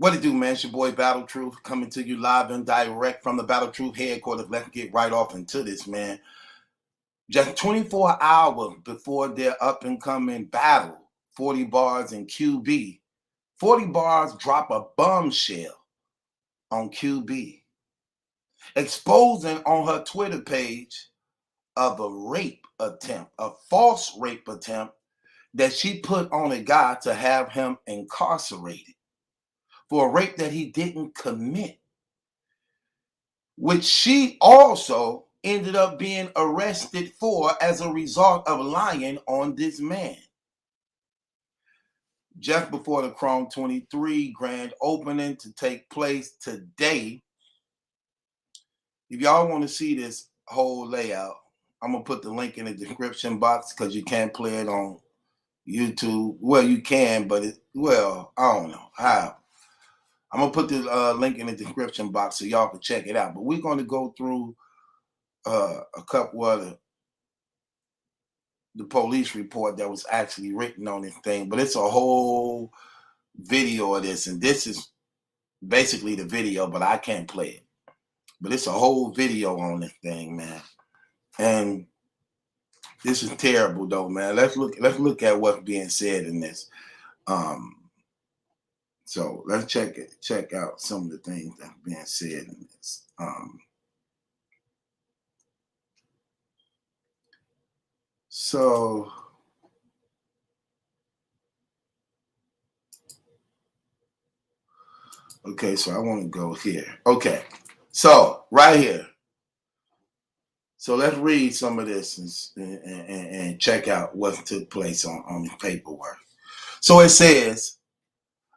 What it do, man? It's your boy Battle Truth coming to you live and direct from the Battle Truth headquarters. Let's get right off into this, man. Just 24 hours before their up and coming battle, 40 bars and QB. 40 bars drop a bombshell on QB, exposing on her Twitter page of a rape attempt, a false rape attempt that she put on a guy to have him incarcerated for a rape that he didn't commit, which she also ended up being arrested for as a result of lying on this man. Just before the Chrome 23 grand opening to take place today, if y'all want to see this whole layout, I'm going to put the link in the description box because you can't play it on YouTube. Well, you can, but I don't know how. I'm going to put the link in the description box so y'all can check it out. But we're going to go through a couple of the police report that was actually written on this thing. But it's a whole video of this. And this is basically the video, but I can't play it. But it's a whole video on this thing, man. And this is terrible, though, man. Let's look at what's being said in this. So let's check out some of the things that's being said in this. Okay, so I want to go here. Okay, so right here. So let's read some of this and check out what took place on the paperwork. So it says,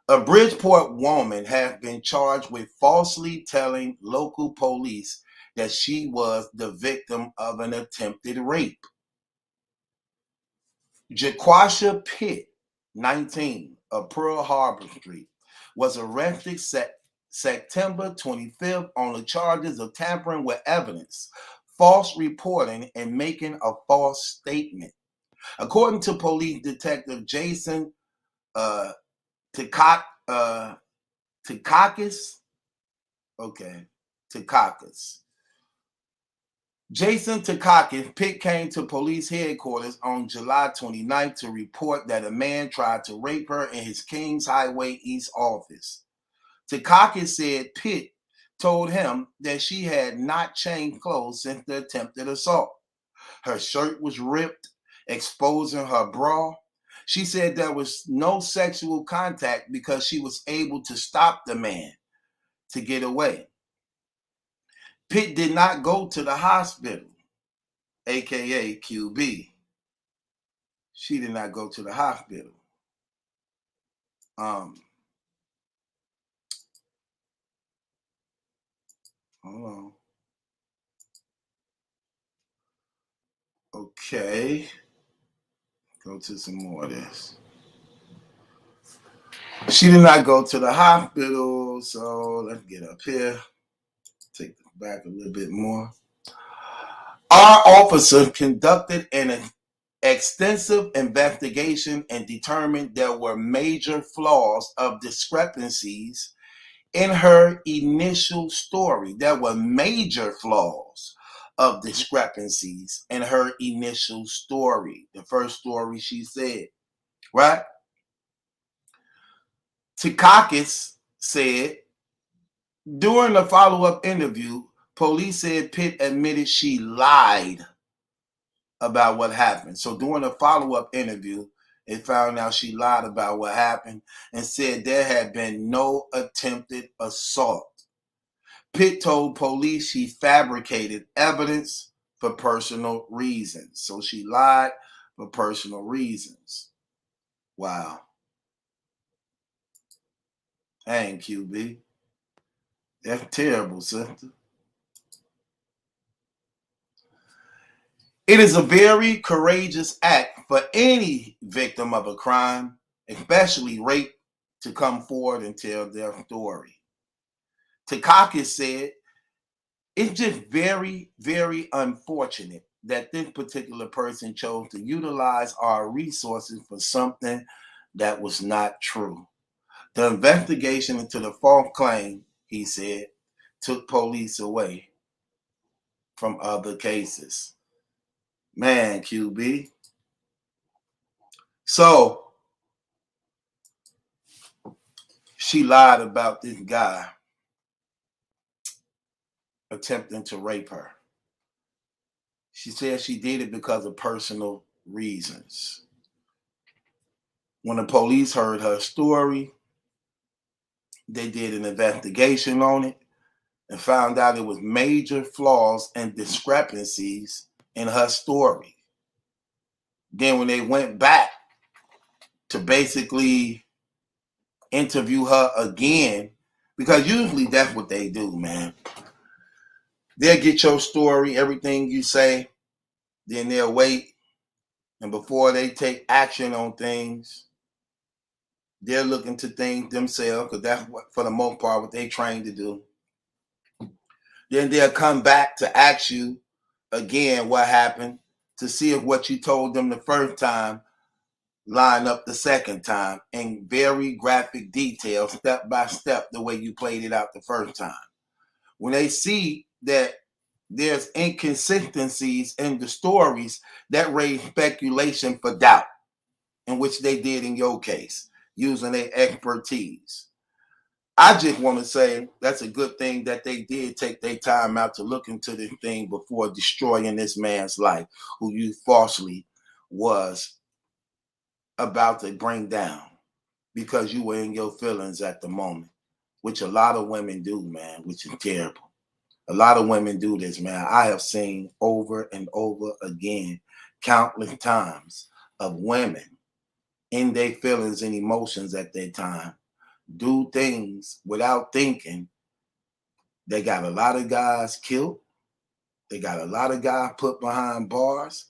a Bridgeport woman has been charged with falsely telling local police that she was the victim of an attempted rape. Jaquasha Pitt, 19, of Pearl Harbor Street, was arrested September 25th on the charges of tampering with evidence, false reporting, and making a false statement. According to police detective Jason Takakis, Jason Takakis, Pitt came to police headquarters on July 29th to report that a man tried to rape her in his Kings Highway East office. Takakis said Pitt told him that she had not changed clothes since the attempted assault. Her shirt was ripped, exposing her bra. She said there was no sexual contact because she was able to stop the man to get away. Pitt did not go to the hospital, aka QB. She did not go to the hospital. Hold on. Okay. Go to some more of this. She did not go to the hospital, so let's get up here. Take it back a little bit more. Our officer conducted an extensive investigation and determined there were major flaws of discrepancies in her initial story. There were major flaws of discrepancies in her initial story. The first story she said, right? Takakis said, during the follow-up interview, police said Pitt admitted she lied about what happened. So during the follow-up interview, it found out she lied about what happened and said there had been no attempted assault. Pitt told police she fabricated evidence for personal reasons. So she lied for personal reasons. Wow. Dang, QB. That's terrible, sister. It is a very courageous act for any victim of a crime, especially rape, to come forward and tell their story. Takakis said, it's just very, very unfortunate that this particular person chose to utilize our resources for something that was not true. The investigation into the false claim, he said, took police away from other cases. Man, QB. So she lied about this guy attempting to rape her. She said she did it because of personal reasons. When the police heard her story, they did an investigation on it and found out it was major flaws and discrepancies in her story. Then when they went back to basically interview her again, because usually that's what they do, man. They'll get your story, everything you say, then they'll wait, and before they take action on things, they're looking to things themselves, because that's what, for the most part, what they trained to do. Then they'll come back to ask you again what happened, to see if what you told them the first time line up the second time in very graphic detail, step by step, the way you played it out the first time. When they see that there's inconsistencies in the stories, that raise speculation for doubt, in which they did in your case, using their expertise. I just want to say that's a good thing that they did take their time out to look into this thing before destroying this man's life, who you falsely was about to bring down because you were in your feelings at the moment, which a lot of women do, man, which is terrible. A lot of women do this, man. I have seen over and over again, countless times, of women in their feelings and emotions at their time do things without thinking. They got a lot of guys killed. They got a lot of guys put behind bars.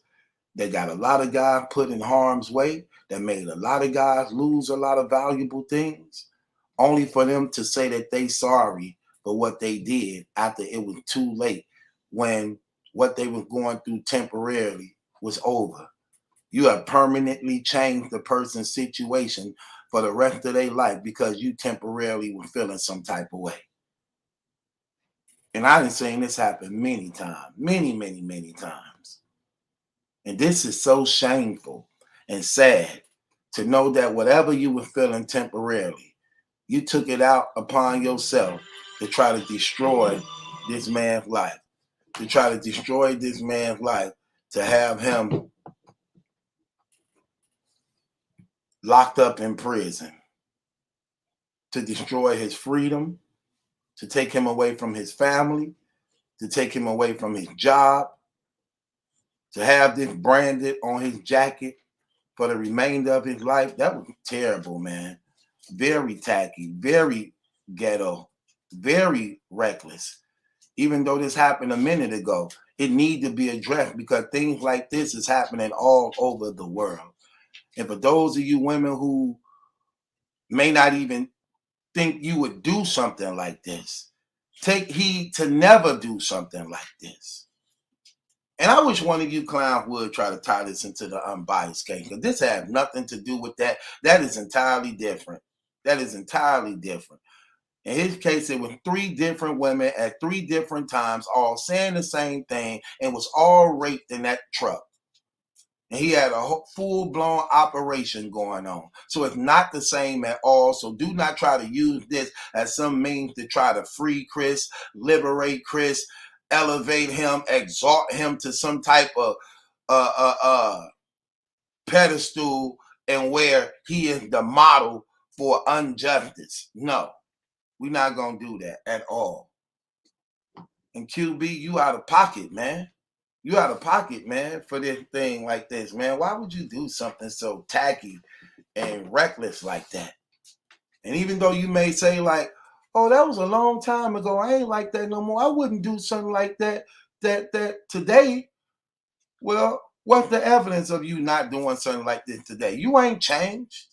They got a lot of guys put in harm's way. That made a lot of guys lose a lot of valuable things, only for them to say that they sorry for what they did after it was too late, when what they were going through temporarily was over. You have permanently changed the person's situation for the rest of their life because you temporarily were feeling some type of way. And I've seen this happen many times, many times. And this is so shameful and sad, to know that whatever you were feeling temporarily, you took it out upon yourself to try to destroy this man's life, to try to destroy this man's life, to have him locked up in prison, to destroy his freedom, to take him away from his family, to take him away from his job, to have this branded on his jacket for the remainder of his life. That was terrible, man. Very tacky, very ghetto, very reckless. Even though this happened a minute ago, it needs to be addressed, because things like this is happening all over the world. And for those of you women who may not even think you would do something like this, take heed to never do something like this. And I wish one of you clowns would try to tie this into the unbiased case, because this has nothing to do with that. That is entirely different. That is entirely different. In his case, it was 3 different women at 3 different times, all saying the same thing, and was all raped in that truck. And he had a full-blown operation going on. So it's not the same at all. So do not try to use this as some means to try to free Chris, liberate Chris, elevate him, exalt him to some type of pedestal, and where he is the model for injustice. No, we're not going to do that at all. And QB, you out of pocket, man. You out of pocket, man, for this thing like this, man. Why would you do something so tacky and reckless like that? And even though you may say, like, oh, that was a long time ago, I ain't like that no more, I wouldn't do something like that today. Well, what's the evidence of you not doing something like this today? You ain't changed.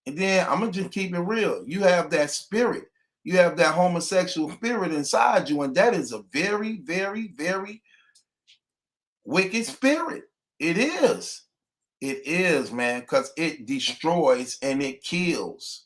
And then I'm gonna just keep it real. You have that spirit. You have that homosexual spirit inside you, and that is a very, very, very wicked spirit. It is. It is, man, because it destroys and it kills.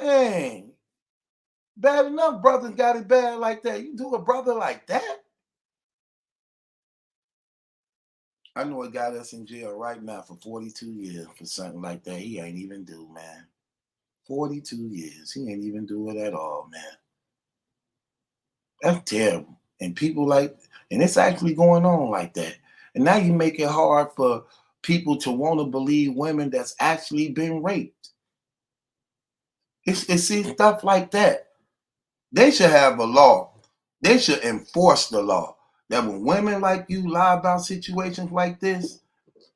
Dang. Bad enough brothers got it bad like that. You do a brother like that? I know a guy that's in jail right now for 42 years for something like that. He ain't even do, man. 42 years. He ain't even do it at all, man. That's terrible. And people and it's actually going on like that. And now you make it hard for people to want to believe women that's actually been raped. It's stuff like that. They should have a law. They should enforce the law that when women like you lie about situations like this,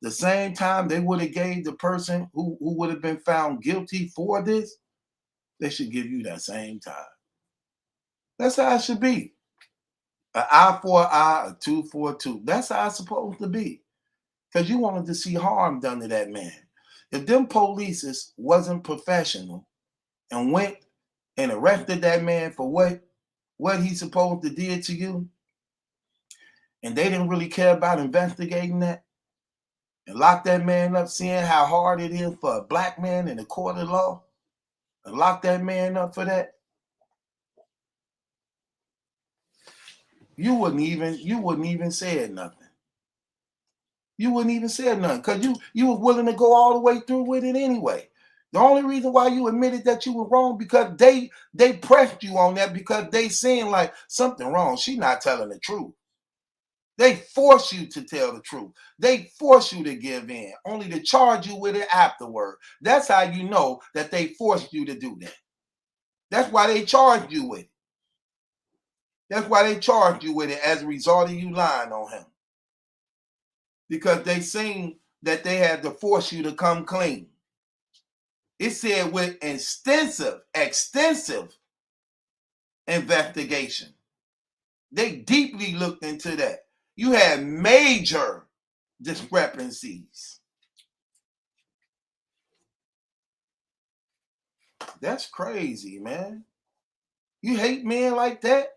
the same time they would have gave the person who would have been found guilty for this, they should give you that same time. That's how it should be. An eye for an eye, a tooth for a tooth. That's how it's supposed to be. Because you wanted to see harm done to that man. If them polices wasn't professional and went and arrested that man for what he supposed to did to you, and they didn't really care about investigating that and lock that man up, seeing how hard it is for a black man in the court of law, and lock that man up for that, you wouldn't even say nothing. You wouldn't even say nothing because you were willing to go all the way through with it anyway. The only reason why you admitted that you were wrong because they pressed you on that because they seen like something wrong. She not telling the truth. They force you to tell the truth. They force you to give in, only to charge you with it afterward. That's how you know that they forced you to do that. That's why they charged you with it. That's why they charged you with it as a result of you lying on him. Because they seen that they had to force you to come clean. It said with extensive investigation. They deeply looked into that. You had major discrepancies. That's crazy, man. You hate men like that?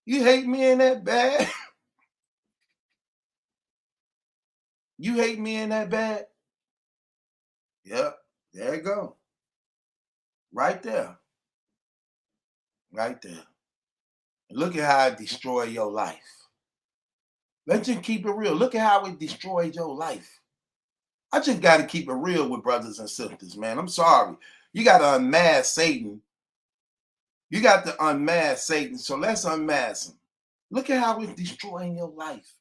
You hate men that bad? You hate men that bad? Yep, there you go. Right there. Right there. Look at how it destroyed your life. Let's just keep it real. Look at how it destroyed your life. I just got to keep it real with brothers and sisters, man. I'm sorry. You got to unmask Satan. You got to unmask Satan. So let's unmask him. Look at how it's destroying your life.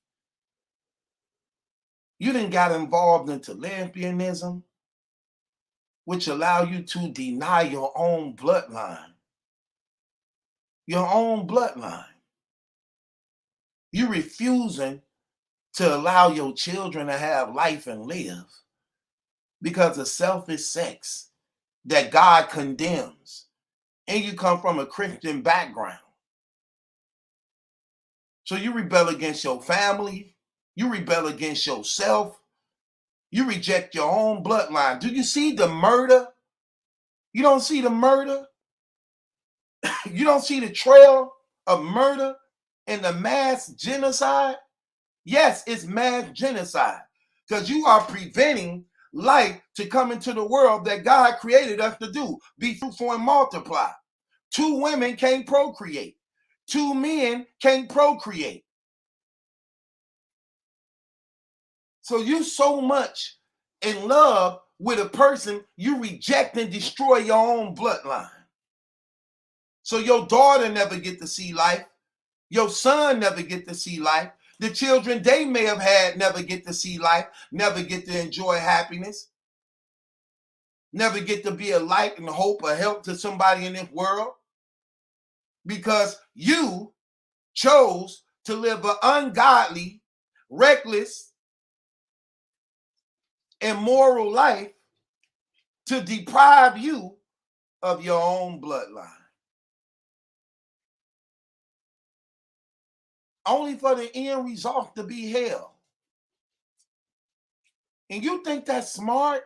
You done got involved into lesbianism, which allow you to deny your own bloodline. Your own bloodline. You refusing to allow your children to have life and live because of selfish sex that God condemns. And you come from a Christian background. So you rebel against your family. You rebel against yourself. You reject your own bloodline. Do you see the murder? You don't see the murder? You don't see the trail of murder and the mass genocide? Yes, it's mass genocide because you are preventing life to come into the world that God created us to do. Be fruitful and multiply. 2 women can't procreate. 2 men can't procreate. So you so much in love with a person, you reject and destroy your own bloodline. So your daughter never get to see life. Your son never get to see life. The children they may have had never get to see life, never get to enjoy happiness, never get to be a light and hope or help to somebody in this world because you chose to live an ungodly, reckless, immoral life to deprive you of your own bloodline. Only for the end result to be hell. And you think that's smart?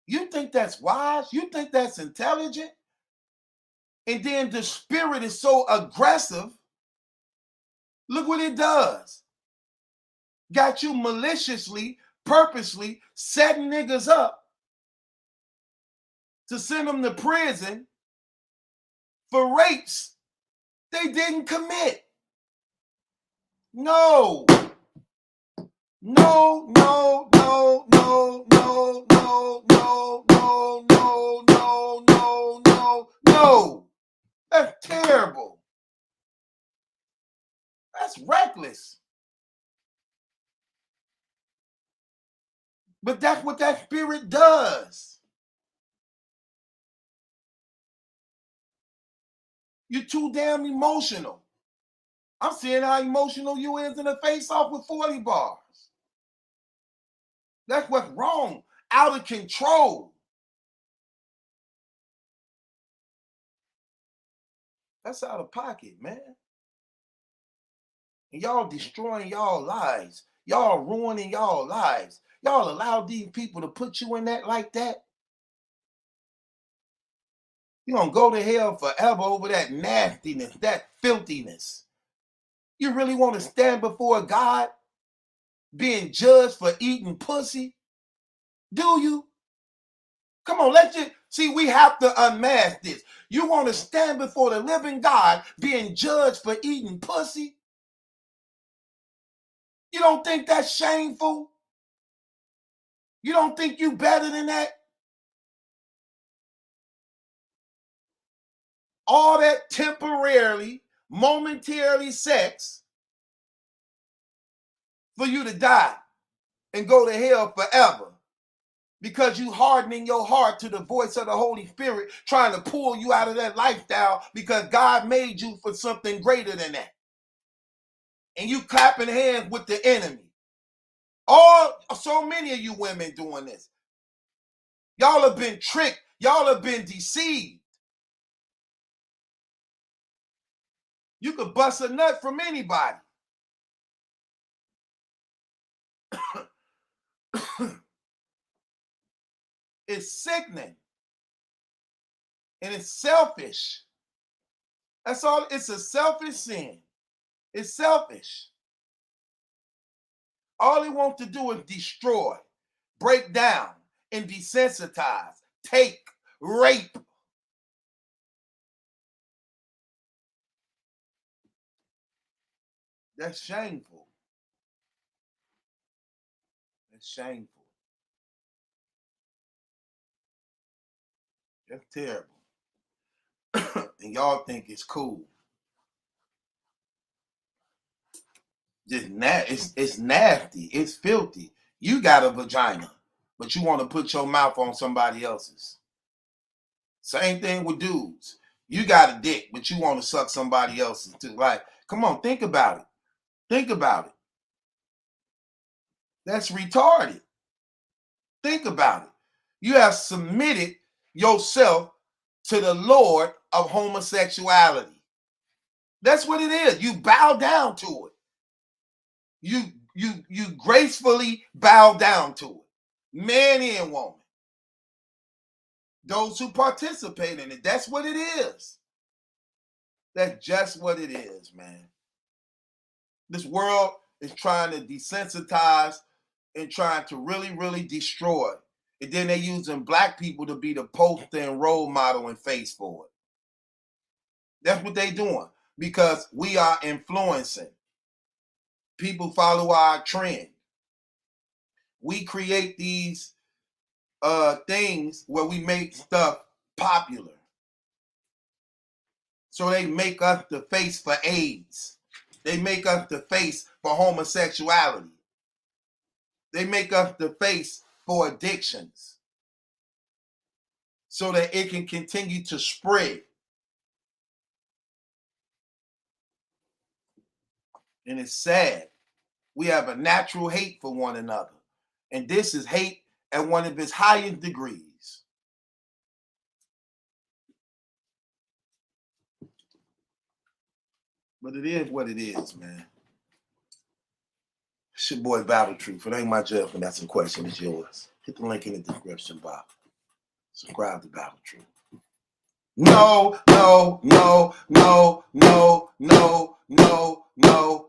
You think that's wise? You think that's intelligent? And then the spirit is so aggressive. Look what it does. Got you maliciously, purposely setting niggas up to send them to prison for rapes they didn't commit. No. No, no, no, no, no, no, no, no, no, no, no, no, no. That's terrible. That's reckless. But that's what that spirit does. You're too damn emotional. I'm seeing how emotional you is in the face-off with 40 bars. That's what's wrong. Out of control. That's out of pocket, man. And y'all destroying y'all lives. Y'all ruining y'all lives. Y'all allow these people to put you in that like that. You're going to go to hell forever over that nastiness, that filthiness. You really want to stand before God being judged for eating pussy? Do you? Come on, let's just see. We have to unmask this. You want to stand before the living God being judged for eating pussy? You don't think that's shameful? You don't think you better than that? All that temporarily, momentarily sex for you to die and go to hell forever because you hardening your heart to the voice of the Holy Spirit trying to pull you out of that lifestyle because God made you for something greater than that. And you clapping hands with the enemy. So many of you women doing this. Y'all have been tricked. Y'all have been deceived. You could bust a nut from anybody. It's sickening. And it's selfish. That's all. It's a selfish sin. It's selfish. All he wants to do is destroy, break down, and desensitize, take, rape. That's shameful. That's shameful. That's terrible. And y'all think it's cool. It's nasty. It's filthy. You got a vagina, but you want to put your mouth on somebody else's. Same thing with dudes. You got a dick, but you want to suck somebody else's too. Like, come on, think about it. Think about it. That's retarded. Think about it. You have submitted yourself to the Lord of homosexuality. That's what it is. You bow down to it. You gracefully bow down to it. Man and woman. Those who participate in it. That's what it is. That's just what it is, man. This world is trying to desensitize and trying to really, really destroy. And then they're using black people to be the poster and role model and face for it. That's what they're doing because we are influencing. People follow our trend. We create these things where we make stuff popular. So they make us the face for AIDS. They make us the face for homosexuality. They make us the face for addictions so that it can continue to spread. And it's sad. We have a natural hate for one another. And this is hate at one of its highest degrees. But it is what it is, man. It's your boy Battle Truth. It ain't my judgment. That's a question. It's yours. Hit the link in the description box. Subscribe to Battle Truth. No, no, no, no, no, no, no, no.